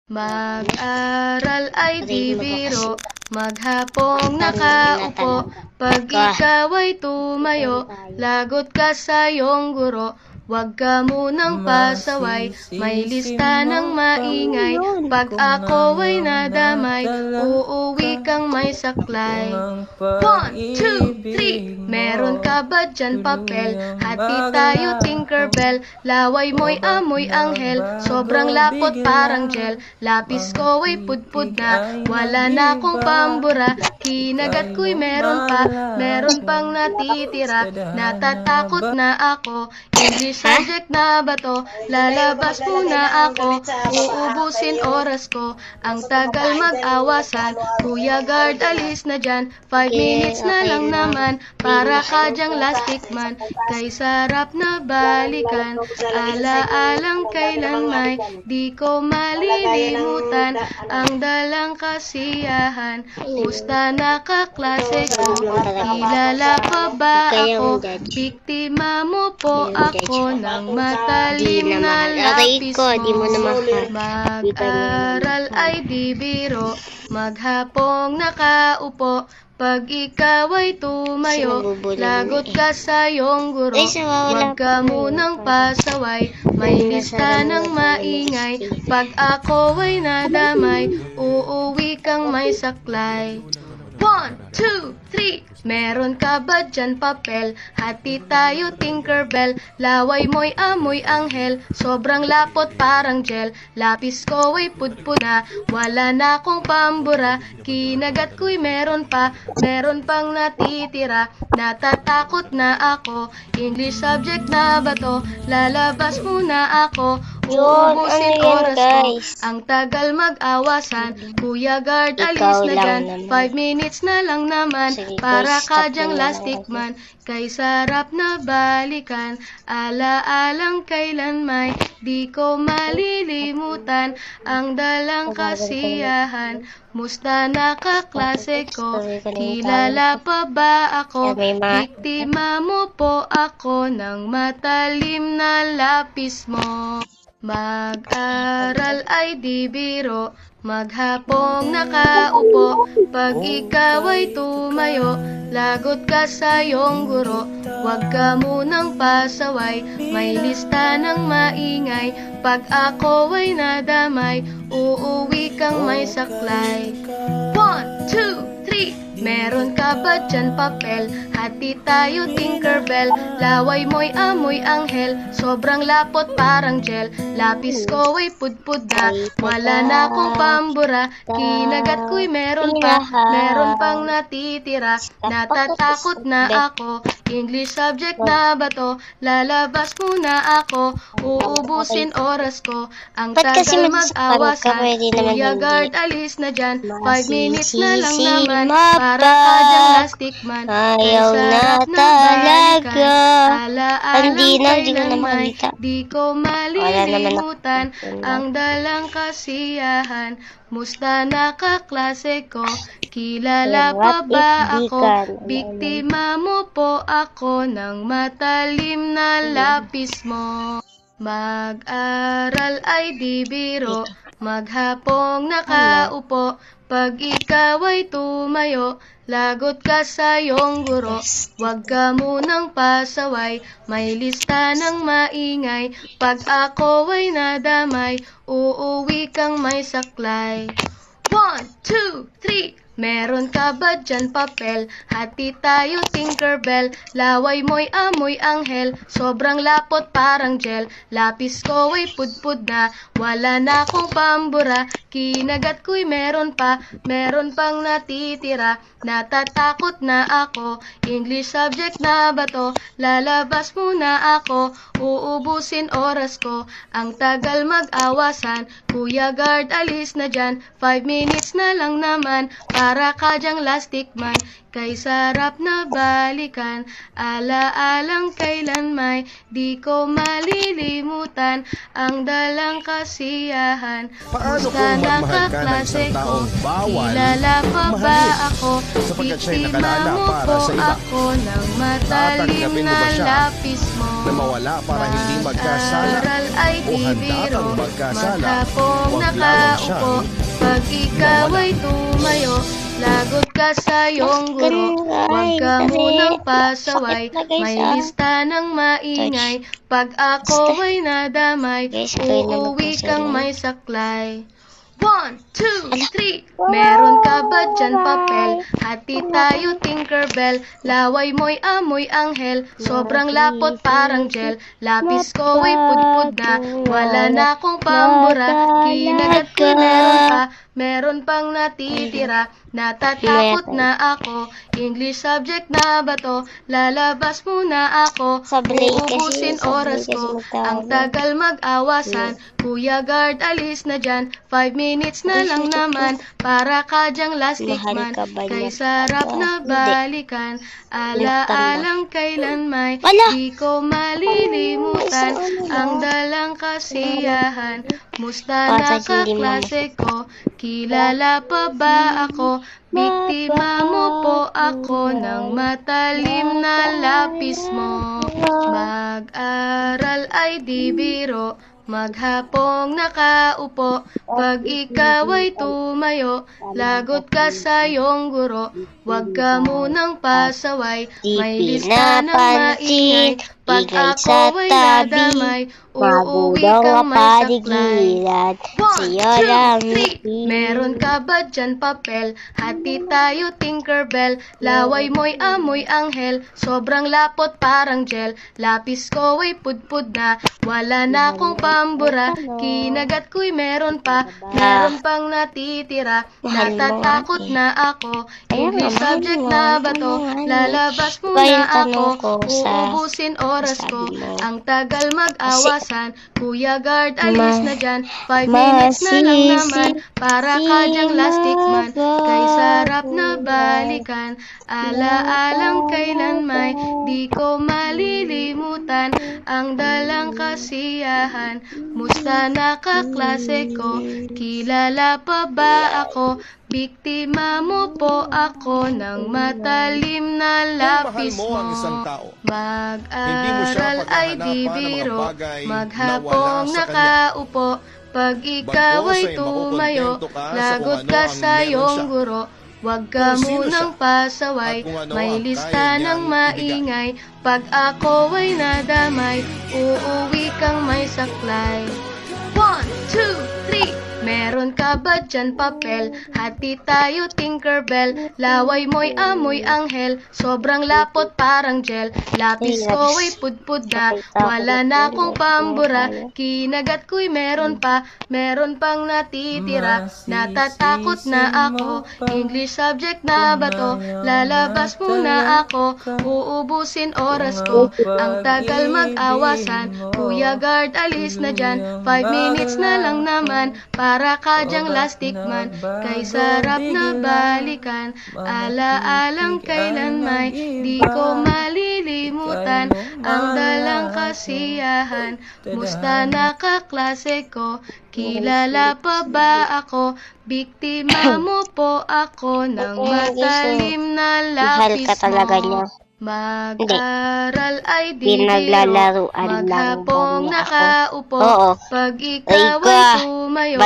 Mag-aral ay di biro, maghapong nakaupo, pag ikaw ay tumayo, lagot ka sa iyong guro. Huwag ka munang pasaway, may lista ng maingay, pag ako ay nadamay, uuwi kang may saklay. 1, 2, 3, meron ka ba dyan papel? Hati tayo Tinkerbell, laway mo'y amoy anghel, sobrang lapot parang gel, lapis ko ay pudpud na, wala na akong pambura, kinagat ko'y meron pang natitira, natatakot na ako, English subject na ba to? Lalabas muna ako, uubusin oras ko, ang tagal mag-awasan, Kuya Guard alis na dyan, 5 minutes na lang naman, para ka dyang lastic man, kay sarap na balikan, ala-alang kailan may, di ko malilimutan, ang dalang kasiyahan, musta na kaklase ko, kilala pa ba ako, biktima mo po ako, ng matalim na lapis mo. Mag-aral ay di biro, maghapong nakaupo, pag ikaw ay tumayo, lagot ka sa iyong guro. Huwag ka munang pasaway, may lista ng maingay, pag ako ay nadamay, uuwi kang may saklay. 1, 2, 3, meron ka ba dyan papel? Hati tayo Tinkerbell, laway mo'y amoy anghel, sobrang lapot parang gel, lapis ko ay pudpud na, wala na akong pambura, kinagat ko'y meron pang natitira, natatakot na ako, English subject na ba to? Lalabas muna ako, uubusin oras ko, ang tagal mag-awasan, Kuya Guard alis na dyan, 5 minutes na lang naman, para ka dyang lastic man, kay sarap na balikan, ala-alang kailan may, di ko malilimutan, ang dalang kasiyahan, musta na kaklase ko, kilala pa ba ako, biktima mo po ako, ng matalim na lapis mo. Mag-aral ay di biro, maghapong nakaupo, pag ikaw ay tumayo, lagot ka sa iyong guro. Huwag ka munang pasaway, may lista ng maingay, pag ako ay nadamay, uuwi kang may saklay. 1, 2, 3, meron ka ba dyan papel? Hati tayo Tinkerbell, laway mo'y amoy anghel, sobrang lapot parang gel, lapis ko ay pudpud na, wala na akong pambura, kinagat ko'y meron pang natitira, natatakot na ako, English subject na ba to? Lalabas muna ako, uubusin oras ko, ang tagal mag-awasan, Kuya Guard alis na dyan, 5 minutes na lang naman, para ka dyang lastic man, ayaw na talaga. Hindi na, hindi ko na makita. Di ko malilimutan, ang dalang kasiyahan, musta na kaklase ko, kilala pa ba ako, biktima mo po ako, ng matalim na lapis mo. Mag-aral ay di biro, maghapong nakaupo, pag ikaw ay tumayo, lagot ka sa iyong guro. Huwag ka munang pasaway, may lista ng maingay, pag ako ay nadamay, uuwi kang may saklay. 1, 2, 3, meron ka ba dyan papel? Hati tayo Tinkerbell, laway mo'y amoy anghel, sobrang lapot parang gel, lapis ko ay pudpud na, wala na akong pambura, kinagat ko'y meron pang natitira, natatakot na ako, English subject na ba to? Lalabas muna ako, uubusin oras ko, ang tagal mag-awasan, Kuya Guard alis na dyan, 5 minutes na lang naman, para ka dyang lastic man, kay sarap na balikan, ala-alang kailan may, di ko malilimutan, ang dalang kasiyahan, musta na kaklase ko, kilala pa ba ako, biktima mo po ako, ng matalim na lapis mo. na mawala para hindi magkasala Mag-aral ay o di handa biro, kang magkasala. maghapong Huwag lamang nakaupo, siyang pag ikaw ay tumayo, lagot ka sa iyong guro. Huwag ka munang pasaway, may lista ng maingay, pag ako ay nadamay, uuwi kang may saklay. 1, 2, 3. Meron ka ba dyan papel? Hati tayo Tinkerbell. Laway mo'y amoy anghel, sobrang lapot parang gel. Lapis ko ay pudpud na, wala na akong pambura. Kinagat ko'y meron pa, meron pang natitira. Natatakot na ako, English subject na ba to? Lalabas muna ako, uubusin oras ko. Ang tagal mag-awasan, Kuya Guard alis na dyan. 5 minutes na lang naman, para ka dyang lastik man. Kay sarap na balikan, ala-alang kailan may di ko malilimutan. Ang dalang kasiyahan, musta na kaklase ko? Kilala pa ba ako? Biktima mo po ako ng matalim na lapis mo. Mag-aral ay di biro, maghapong nakaupo, pag ikaw ay tumayo, lagot ka sa iyong guro. Huwag ka munang pasaway, may lista ng maingay, pag ako ay nadamay, uuwi kang may saklay. 1, 2, 3. Meron ka ba dyan papel? Hati tayo Tinkerbell. Laway mo'y amoy anghel, sobrang lapot parang gel. Lapis ko ay pudpud na, wala na akong pambura. Kinagat ko'y meron pa, meron pang natitira. Natatakot na ako, English subject na ba to? Lalabas muna ako, uubusin oras ko. Ang tagal mag-awasan, Kuya Guard alis na dyan. 5 minutes na lang naman, para ka dyang lastik man. Kay sarap na balikan, ala-alang kailan may di ko malilimutan. Ang dalang kasiyahan, musta na kaklase ko? Kilala pa ba ako? Biktima mo po ako ng matalim na lapis mo. Mag-aral ay di biro, maghapong nakaupo, pag ikaw ay tumayo, lagot ka sa iyong guro. Huwag ka munang pasaway, may lista ng maingay, pag ako ay nadamay, uuwi kang may saklay. 1, 2, 3. Meron ka ba dyan papel? Hati tayo Tinkerbell. Laway mo'y amoy anghel, sobrang lapot parang gel. Lapis ko ay pudpud na, wala na akong pambura. Kinagat ko'y meron pa, meron pang natitira. Natatakot na ako, English subject na ba to? Lalabas muna ako, uubusin oras ko. Ang tagal mag-awasan, Kuya Guard alis na dyan. 5 minutes na lang naman, para ka dyang lastik man. Kay sarap na balikan, ala-alang kailan may di ko malilimutan. Ang dalang kasiyahan, musta na kaklase ko? Kilala pa ba ako? Biktima mo po ako ng matalim na lapis mo. Mag-aral ay di biro, maghapong nakaupo, pag ikaw ay tumayo,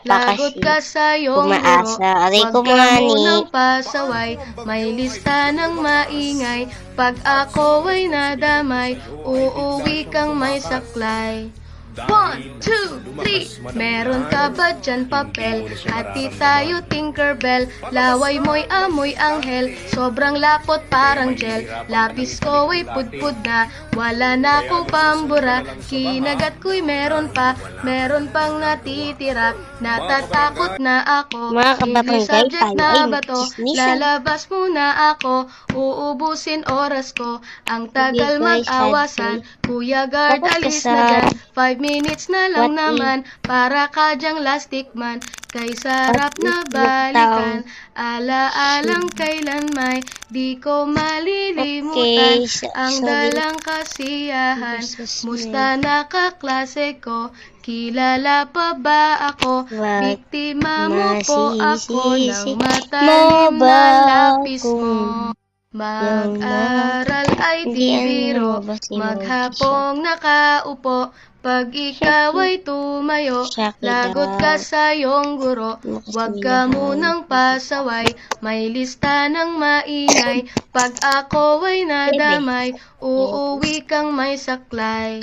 lagot ka sa iyong guro. Huwag ka munang pasaway, may lista ng maingay, pag ako ay nadamay, uuwi kang may saklay. 1, 2, 3. Meron ka ba dyan papel? Hati tayo Tinkerbell. Laway mo'y amoy anghel, sobrang lapot parang gel. Lapis ko ay pudpud na, wala na akong pambura. Kinagat ko'y meron pa, meron pang natitira. Natatakot na ako, English subject na ba to? Lalabas muna ako, uubusin oras ko. Ang tagal mag-awasan, Kuya Guard alis na dyan. 5 minutes na lang naman, para ka dyang lastik man. Kay sarap na balikan, ala-alang kailan may di ko malilimutan. Ang dalang kasiyahan, musta na kaklase ko? Kilala pa ba ako? Biktima mo po ako ng matalim na lapis mo. Mag-aral ay di biro, maghapong nakaupo. Pag ikaw ay tumayo, lagot ka sa iyong guro. Huwag ka munang pasaway, may lista ng maingay. Pag ako ay nadamay, uuwi kang may saklay.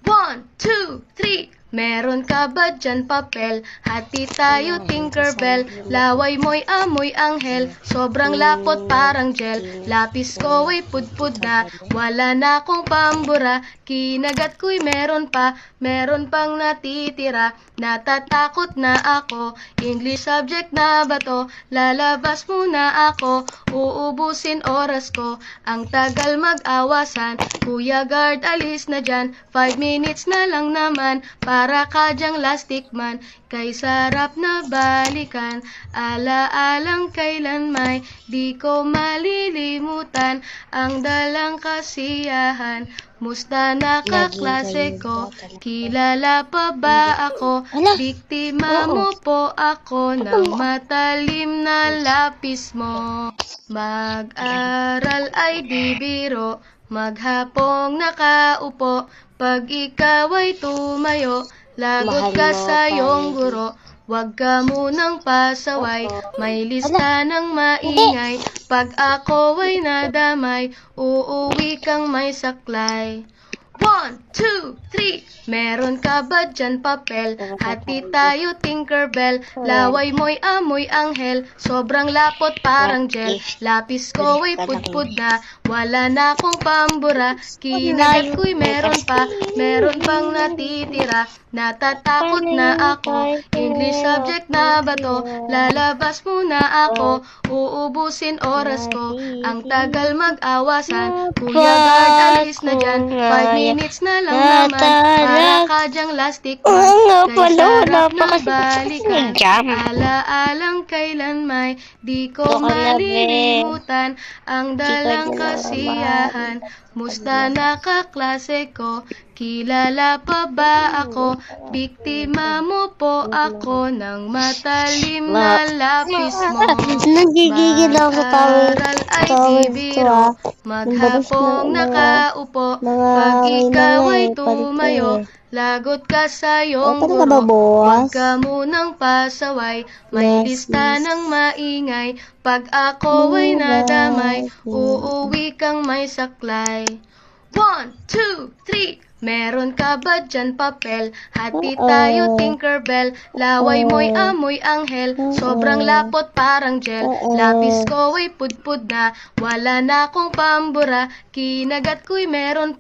1, 2, 3. Meron ka ba dyan papel? Hati tayo Tinkerbell. Laway mo'y amoy anghel, sobrang lapot parang gel. Lapis ko ay pudpud na, wala na akong pambura. Kinagat ko'y meron pang natitira. Natatakot na ako, English subject na ba to? Lalabas muna ako, uubusin oras ko. Ang tagal mag-awasan, Kuya Guard alis na dyan. 5 minutes na lang naman, para ka dyang lastic man. Kay sarap na balikan, ala-alang kailan may di ko malilimutan. Ang dalang kasiyahan, musta na kaklase ko? Kilala pa ba ako? Biktima mo po ako ng matalim na lapis mo. Mag-aral ay di biro, maghapong nakaupo. Pag ikaw ay tumayo, lagot ka sa iyong guro. Huwag ka munang pasaway, may lista ng maingay. Pag ako ay nadamay, uuwi kang may saklay. 1, 2, 3. Meron ka ba dyan papel? Hati tayo Tinkerbell. Laway mo'y amoy anghel, sobrang lapot parang gel. Lapis ko ay pudpud na, wala na akong pambura. Kinagat ko'y meron pang natitira. Natatakot na ako, English subject na ba to? Lalabas muna ako, uubusin oras ko. Ang tagal mag-awasan, Kuya Guard alis na dyan. 5 minutes na lang naman, para ka dyang lastic man. Kay sarap na balikan, ala-alang kailan may di ko malilimutan. Ang dalang kasiyahan, musta na kaklase ko? Kilala pa ba ako? Biktima mo po ako ng matalim na lapis mo. Mag-aral ay di biro, maghapong nakaupo. Pag ikaw ay tumayo, lagot ka sa iyong guro. Huwag ka munang pasaway, may lista ng maingay. Pag ako ay nadamay, uuwi kang may saklay. 1, 2, 3. Meron ka ba dyan papel? Hati tayo Tinkerbell. Laway mo'y amoy anghel, sobrang lapot parang gel. Lapis ko ay pudpud na, wala na akong pambura. Kinagat ko'y meron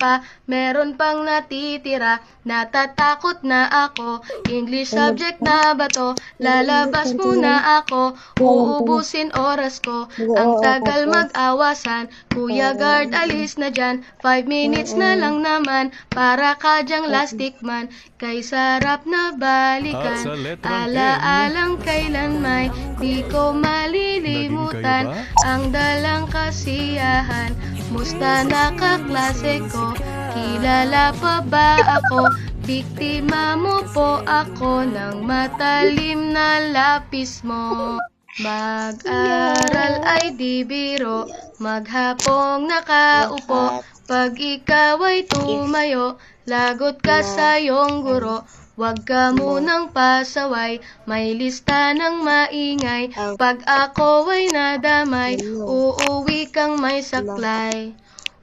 pang natitira. Natatakot na ako, English subject na ba to? Lalabas muna ako, uubusin oras ko. Ang tagal mag-awasan, Kuya Guard alis na dyan. 5 minutes na lang naman, para ka dyang lastic man. Kay sarap na balikan, ala-alang kailan may di ko malilimutan. Ang dalang kasiyahan, musta na kaklase ko? Kilala pa ba ako? Biktima mo po ako ng matalim na lapis mo. Mag-aral ay di biro, maghapong nakaupo. Pag ikaw ay tumayo, lagot ka sa iyong guro. Huwag ka munang pasaway, may lista ng maingay. Pag ako ay nadamay, uuwi kang may saklay.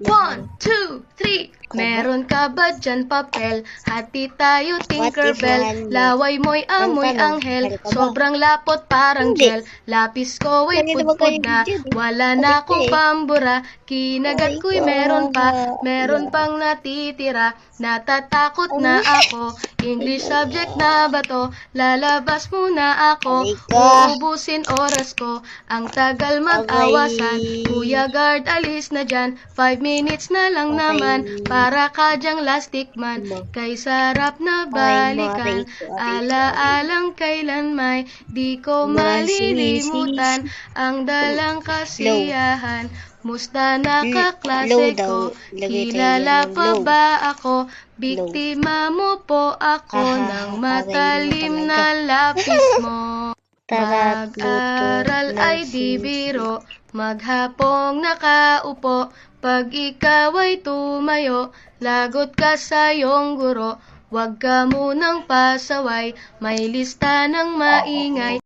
1, 2, 3. Meron ka ba dyan papel? Hati tayo Tinkerbell. Laway mo'y amoy anghel, sobrang lapot parang gel. Lapis ko ay pudpud na, wala na akong pambura. Kinagat ko'y meron pang natitira. Natatakot na ako, English subject na ba to? Lalabas muna ako, uubusin oras ko. Ang tagal mag-awasan, Kuya Guard alis na dyan. 5 minutes na lang naman, para ka dyang lastic man. Kay sarap na balikan, ala-alang kailan may di ko malilimutan. Ang dalang kasiyahan, musta na kaklase ko? Kilala pa ba ako? Biktima mo po ako ng matalim na lapis mo. Mag-aral ay di biro, maghapong nakaupo. Pag ikaw ay tumayo, lagot ka sa iyong guro. Huwag ka munang pasaway, may lista ng maingay.